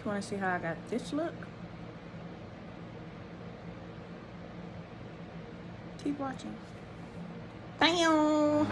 You want to see how I got this look? Keep watching. Bam!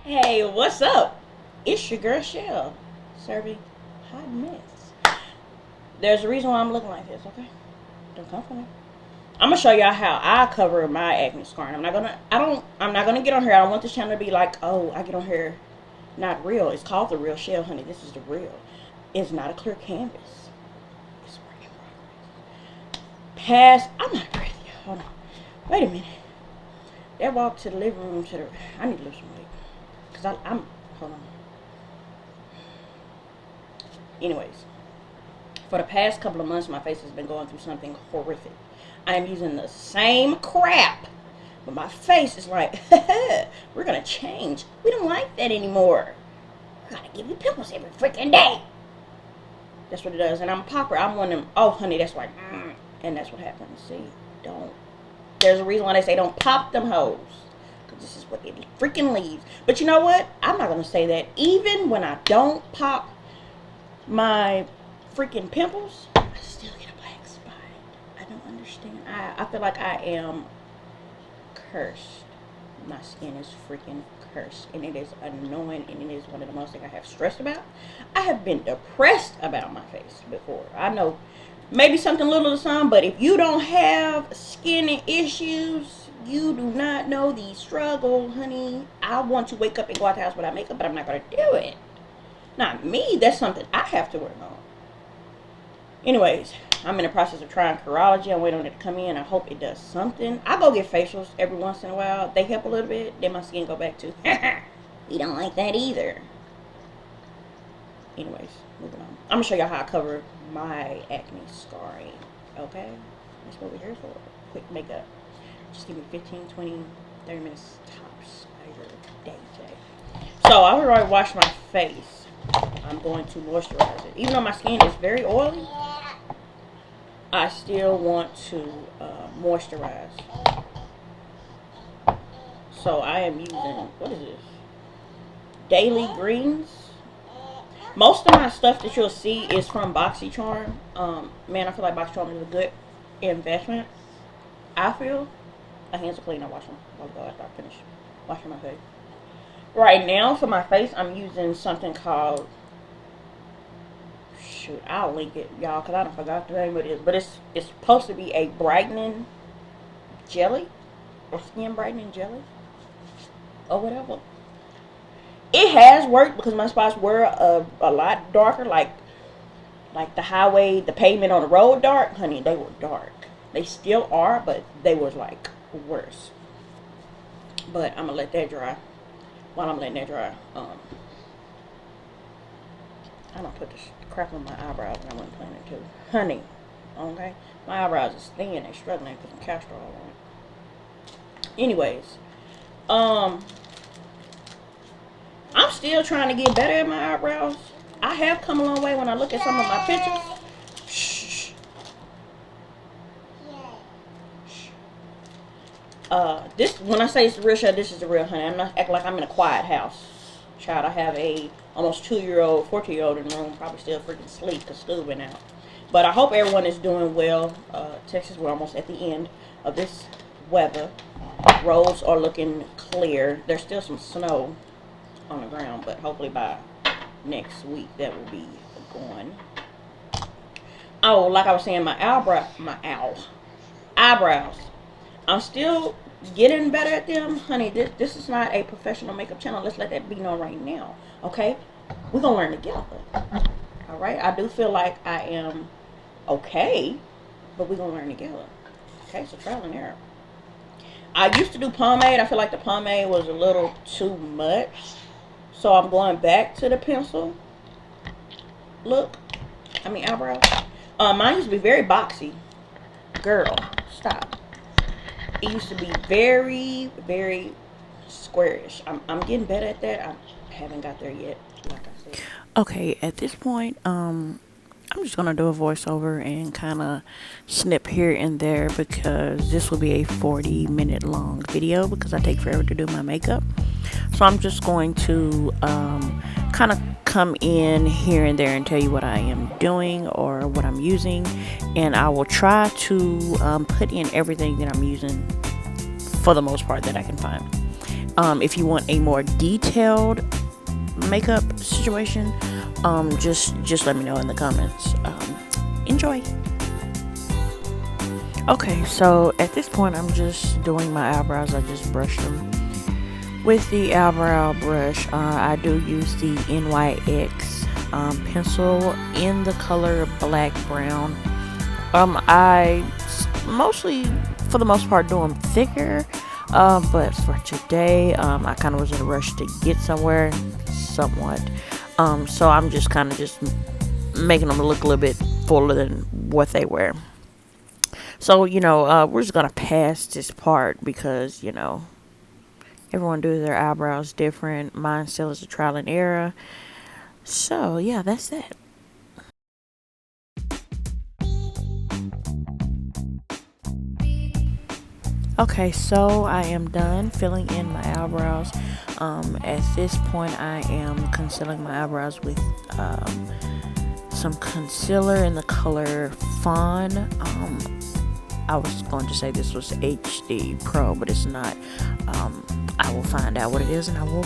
Hey, what's up? It's your girl Shell, serving hot mess. There's a reason why I'm looking like this, okay? Don't come for me. I'm gonna show y'all how I cover my acne scar. I'm not gonna get on here. I don't want this channel to be like, oh, I get on here. Not real. It's called the real Shell, honey. This is the real. It's not a clear canvas. It's work in progress. I'm not ready. Hold on. Wait a minute. That walk to the living room to the. I need to lose some weight. Cause I'm. Hold on. Anyways, for the past couple of months, my face has been going through something horrific. I am using the same crap, but my face is like, we're gonna change. We don't like that anymore. We gotta give you pimples every freaking day. That's what it does. And I'm a popper. I'm one of them. Oh, honey, that's like, and that's what happens. See, don't. There's a reason why they say don't pop them hoes. Because this is what it freaking leaves. But you know what? I'm not gonna say that. Even when I don't pop my freaking pimples, I still get a black spot. I don't understand. I feel like I am cursed. My skin is freaking cursed, and it is annoying, and it is one of the most things I have stressed about. I have been depressed about my face before. I know maybe something little to some, but if you don't have skin issues, you do not know the struggle, honey. I want to wake up and go out the house without makeup, but I'm not going to do it. Not me. That's something I have to work on. Anyways, I'm in the process of trying Curology. I'm waiting on it to come in. I hope it does something. I go get facials every once in a while. They help a little bit. Then my skin go back to, we don't like that either. Anyways, moving on. I'm going to show y'all how I cover my acne scarring. Okay? That's what we're here for. Quick makeup. Just give me 15, 20, 30 minutes tops out of your day today. So, I already washed my face. I'm going to moisturize it. Even though my skin is very oily, I still want to moisturize. So I am using, what is this? Daily Greens. Most of my stuff that you'll see is from BoxyCharm. Man, I feel like BoxyCharm is a good investment. I feel. My hands are clean. I wash them. I'll go after I finish washing my face. Right now, for my face, I'm using something called, shoot, I'll link it, y'all, because I don't forgot the name of it is. But it's supposed to be a brightening jelly, or skin brightening jelly, or whatever. It has worked because my spots were a lot darker, like the highway, the pavement on the road dark. Honey, they were dark. They still are, but they was like worse. But I'm going to let that dry. While I'm letting that dry, I don't put this crap on my eyebrows, and I wasn't planning to. Honey, okay? My eyebrows is thin and struggling because I'm castor oil on it. Anyways, I'm still trying to get better at my eyebrows. I have come a long way when I look at some of my pictures. Shh. This, when I say it's the real show, this is the real, honey. I'm not acting like I'm in a quiet house. Child, I have a almost 2-year-old, 14-year-old in the room, probably still freaking asleep because school been out. But I hope everyone is doing well. Texas, we're almost at the end of this weather. Roads are looking clear. There's still some snow on the ground, but hopefully by next week that will be gone. Oh, like I was saying, my eyebrows. I'm still getting better at them, honey. This is not a professional makeup channel. Let's let that be known right now. Okay, we're gonna learn together. All right, I do feel like I am okay, but we're gonna learn together. Okay, so trial and error. I used to do pomade. I feel like the pomade was a little too much, so I'm going back to the pencil look. Eyebrows. Mine used to be very boxy. Girl, stop. It used to be very, very squarish. I'm getting better at that. I haven't got there yet, like I said. Okay, at this point, I'm I'm just gonna do a voiceover and kind of snip here and there because this will be a 40-minute long video because I take forever to do my makeup. So I'm just going to kind of come in here and there and tell you what I am doing or what I'm using, and I will try to put in everything that I'm using for the most part that I can find. If you want a more detailed makeup situation, just let me know in the comments. Enjoy. Okay, so at this point I'm just doing my eyebrows. I just brushed them with the eyebrow brush. I do use the NYX pencil in the color black brown. I mostly, for the most part, do them thicker, but for today I kind of was in a rush to get somewhere somewhat, so I'm just kind of just making them look a little bit fuller than what they were. So we're just gonna pass this part because everyone does their eyebrows different. Mine still is a trial and error. So yeah, that's that. Okay, so I am done filling in my eyebrows. At this point I am concealing my eyebrows with some concealer in the color Fawn. I was going to say this was HD Pro, but it's not. I will find out what it is and I will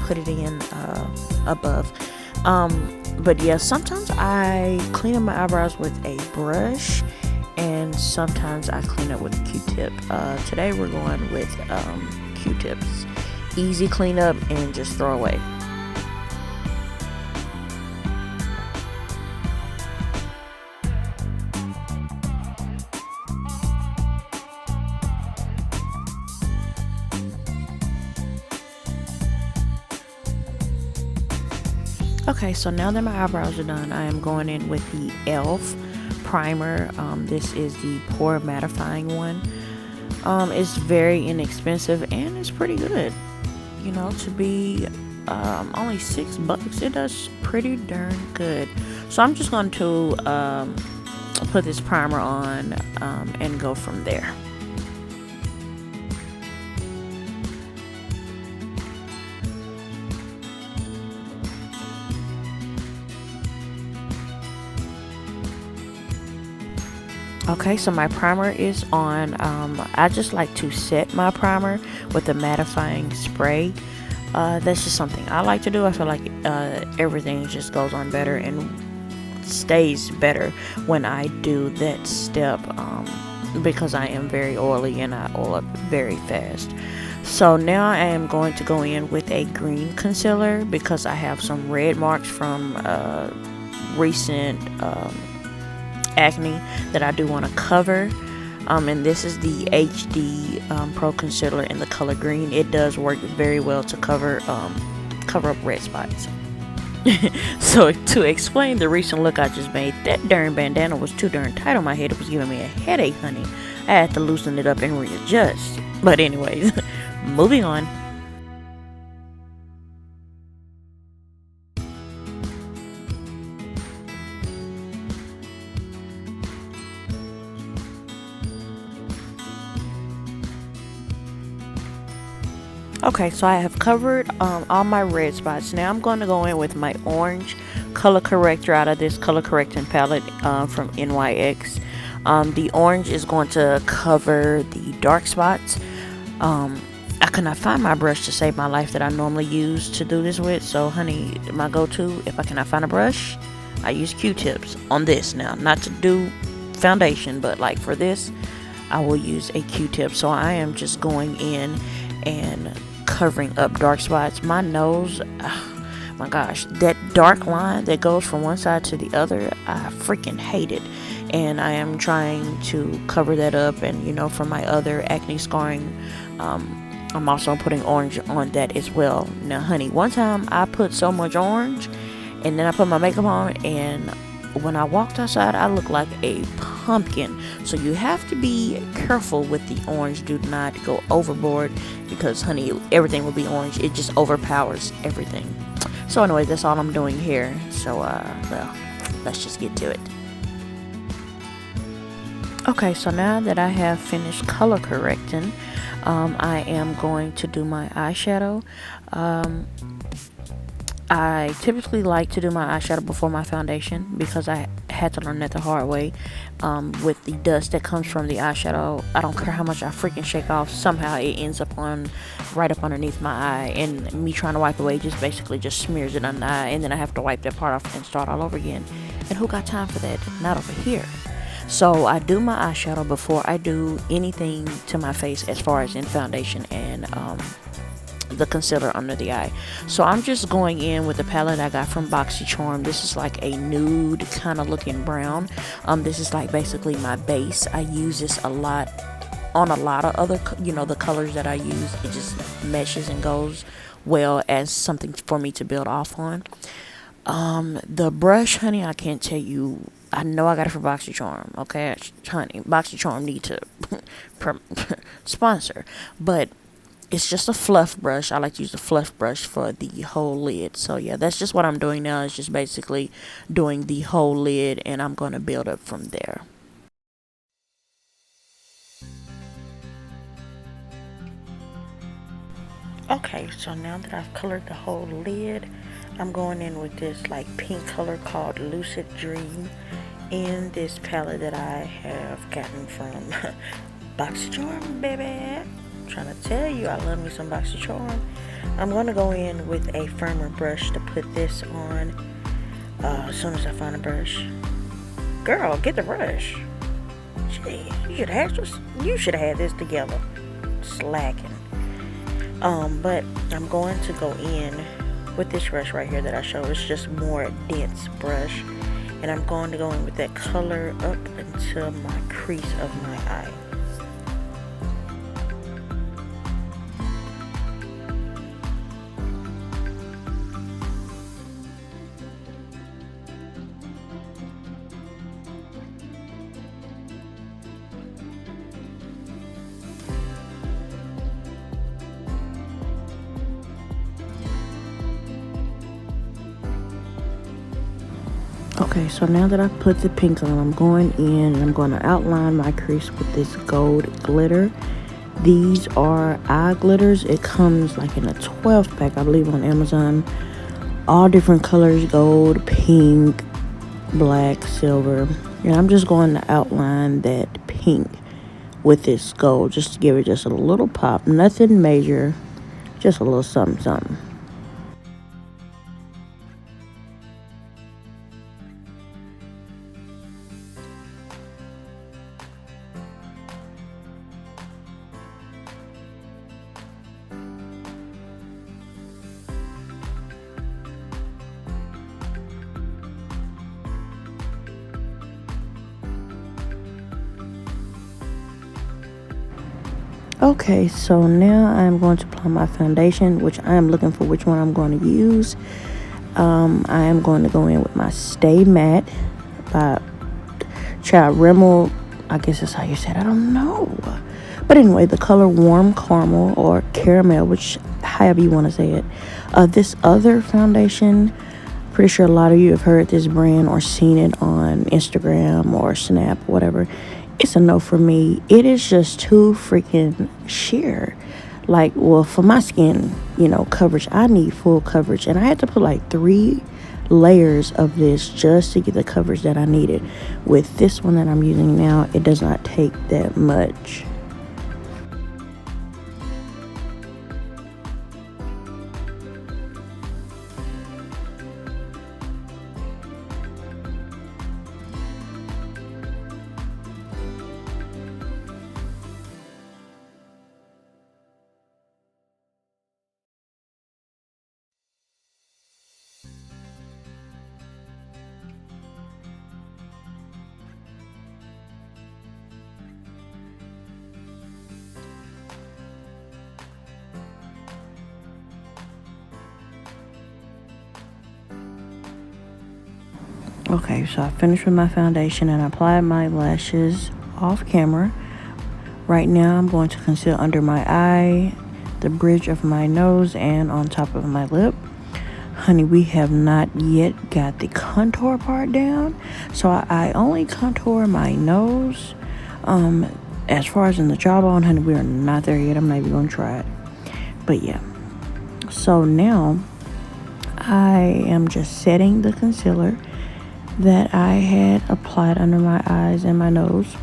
put it in above. But yeah, sometimes I clean up my eyebrows with a brush and sometimes I clean up with a Q-tip. Today we're going with Q-tips. Easy cleanup and just throw away. Okay, so now that my eyebrows are done, I am going in with the e.l.f. primer. This is the pore mattifying one. It's very inexpensive and it's pretty good. To be only $6, it does pretty darn good. So I'm just going to put this primer on and go from there. Okay, so my primer is on. I just like to set my primer with a mattifying spray. That's just something I like to do. I feel like everything just goes on better and stays better when I do that step, because I am very oily and I oil up very fast. So now I am going to go in with a green concealer because I have some red marks from recent acne that I do want to cover, and this is the HD Pro Concealer in the color green. It does work very well to cover up red spots. So to explain the recent look I just made, that darn bandana was too darn tight on my head. It was giving me a headache, honey. I had to loosen it up and readjust. But anyways, moving on. Okay, so I have covered all my red spots. Now I'm going to go in with my orange color corrector out of this color correcting palette from NYX. The orange is going to cover the dark spots. I could not find my brush to save my life that I normally use to do this with. So honey, my go-to, if I cannot find a brush, I use Q-tips on this. Now, not to do foundation, but like for this, I will use a Q-tip. So I am just going in and covering up dark spots. My nose, my gosh, that dark line that goes from one side to the other, I freaking hate it. And I am trying to cover that up. And for my other acne scarring, I'm also putting orange on that as well. Now honey, one time I put so much orange and then I put my makeup on, and when I walked outside I looked like a pumpkin. So you have to be careful with the orange. Do not go overboard, because honey, everything will be orange. It just overpowers everything. So anyway, that's all I'm doing here. So well, let's just get to it. Okay, so now that I have finished color correcting, I am going to do my eyeshadow. I typically like to do my eyeshadow before my foundation because I had to learn that the hard way. With the dust that comes from the eyeshadow, I don't care how much I freaking shake off, somehow it ends up on right up underneath my eye, and me trying to wipe away just basically just smears it on the eye, and then I have to wipe that part off and start all over again. And who got time for that? Not over here. So I do my eyeshadow before I do anything to my face as far as in foundation and the concealer under the eye. So I'm just going in with the palette I got from BoxyCharm. This is like a nude kind of looking brown. This is like basically my base. I use this a lot on a lot of other, the colors that I use. It just meshes and goes well as something for me to build off on. The brush, honey, I can't tell you. I know I got it from BoxyCharm. Okay, honey, BoxyCharm need to sponsor, but it's just a fluff brush. I like to use the fluff brush for the whole lid. So yeah, that's just what I'm doing now. It's just basically doing the whole lid, and I'm going to build up from there. Okay, so now that I've colored the whole lid, I'm going in with this like pink color called Lucid Dream in this palette that I have gotten from BoxyCharm, baby. Trying to tell you, I love me some BoxyCharm. I'm going to go in with a firmer brush to put this on as soon as I find a brush. Girl, get the brush. Gee, you should have had this together. Slacking. But I'm going to go in with this brush right here that I showed. It's just more dense brush, and I'm going to go in with that color up into my crease of my eye. Okay, so now that I put the pink on, I'm going in and I'm going to outline my crease with this gold glitter. These are eye glitters. It comes like in a 12 pack, I believe, on Amazon. All different colors: gold, pink, black, silver. And I'm just going to outline that pink with this gold just to give it just a little pop. Nothing major, just a little something something. Okay, so now I'm going to apply my foundation, which I am looking for which one I'm going to use. I am going to go in with my Stay Matte by Child Rimmel. I guess that's how you said it. I don't know. But anyway, the color Warm Caramel or Caramel, which however you want to say it. This other foundation, pretty sure a lot of you have heard this brand or seen it on Instagram or Snap, whatever. It's a no for me. It is just too freaking sheer. Like, well, for my skin, coverage, I need full coverage. And I had to put like 3 layers of this just to get the coverage that I needed. With this one that I'm using now, it does not take that much. Okay, so I finished with my foundation and I applied my lashes off camera. Right now I'm going to conceal under my eye, the bridge of my nose, and on top of my lip. Honey, we have not yet got the contour part down. So I only contour my nose. As far as in the jawbone, honey, we are not there yet. I'm not even going to try it. But yeah. So now I am just setting the concealer that I had applied under my eyes and my nose.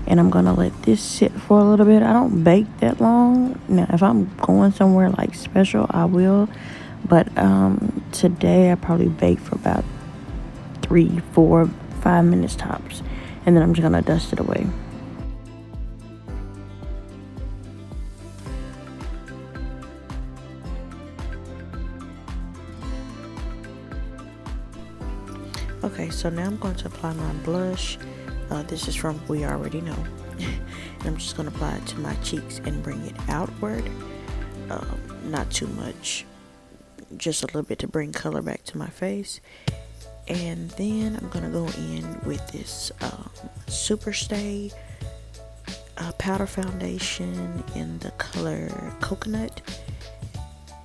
And I'm going to let this sit for a little bit. I don't bake that long. Now, if I'm going somewhere like special, I will. But today I probably bake for about 3, 4, 5 minutes tops. And then I'm just going to dust it away. Okay, so now I'm going to apply my blush. This is from We Already Know. And I'm just going to apply it to my cheeks and bring it outward. Not too much. Just a little bit to bring color back to my face. And then I'm going to go in with this Super Stay powder foundation in the color Coconut.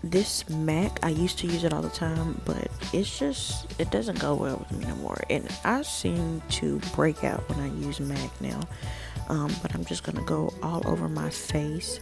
This MAC, I used to use it all the time, but it doesn't go well with me no more. And I seem to break out when I use MAC now. But I'm just going to go all over my face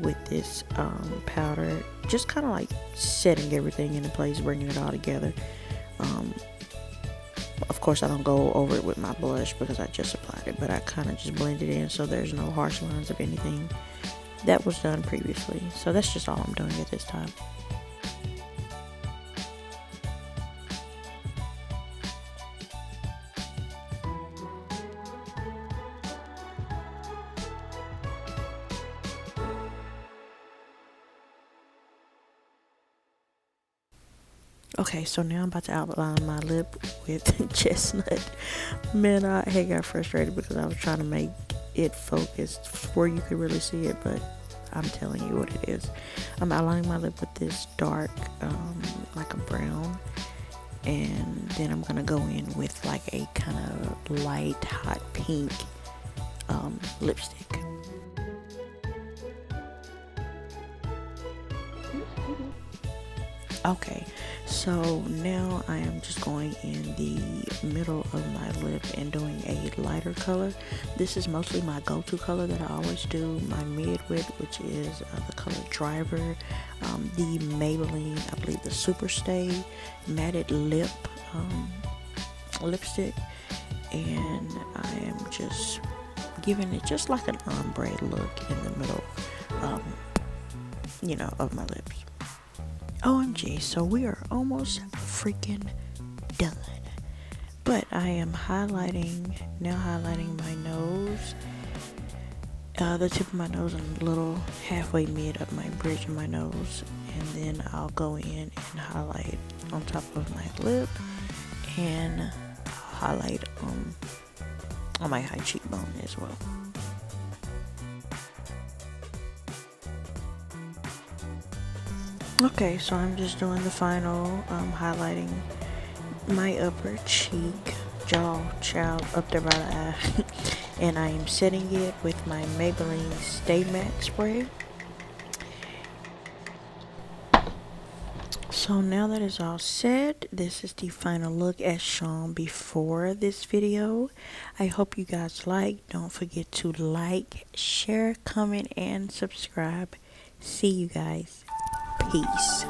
with this powder. Just kind of like setting everything into place, bringing it all together. Of course, I don't go over it with my blush because I just applied it, but I kind of just blend it in so there's no harsh lines of anything that was done previously. So that's just all I'm doing at this time. Okay, so now I'm about to outline my lip with Chestnut. Man, I had got frustrated because I was trying to make it focused where you could really see it, but I'm telling you what it is. I'm outlining my lip with this dark, like a brown, and then I'm gonna go in with like a kind of light hot pink lipstick. Okay, so now I am just going in the middle of my lip and doing a lighter color. This is mostly my go-to color that I always do my mid with, which is the color Driver, the Maybelline, I believe the Super Stay Matted Lip lipstick, and I am just giving it just like an ombre look in the middle, of my lips. OMG, so we are almost freaking done. But I am highlighting my nose, the tip of my nose and a little halfway mid up my bridge of my nose. And then I'll go in and highlight on top of my lip and highlight on my high cheekbone as well. Okay, so I'm just doing the final highlighting my upper cheek, jaw, child, up there by the eye. And I am setting it with my Maybelline Stay Matte Spray. So now that it's all set, this is the final look as shown before this video. I hope you guys like. Don't forget to like, share, comment, and subscribe. See you guys. Peace.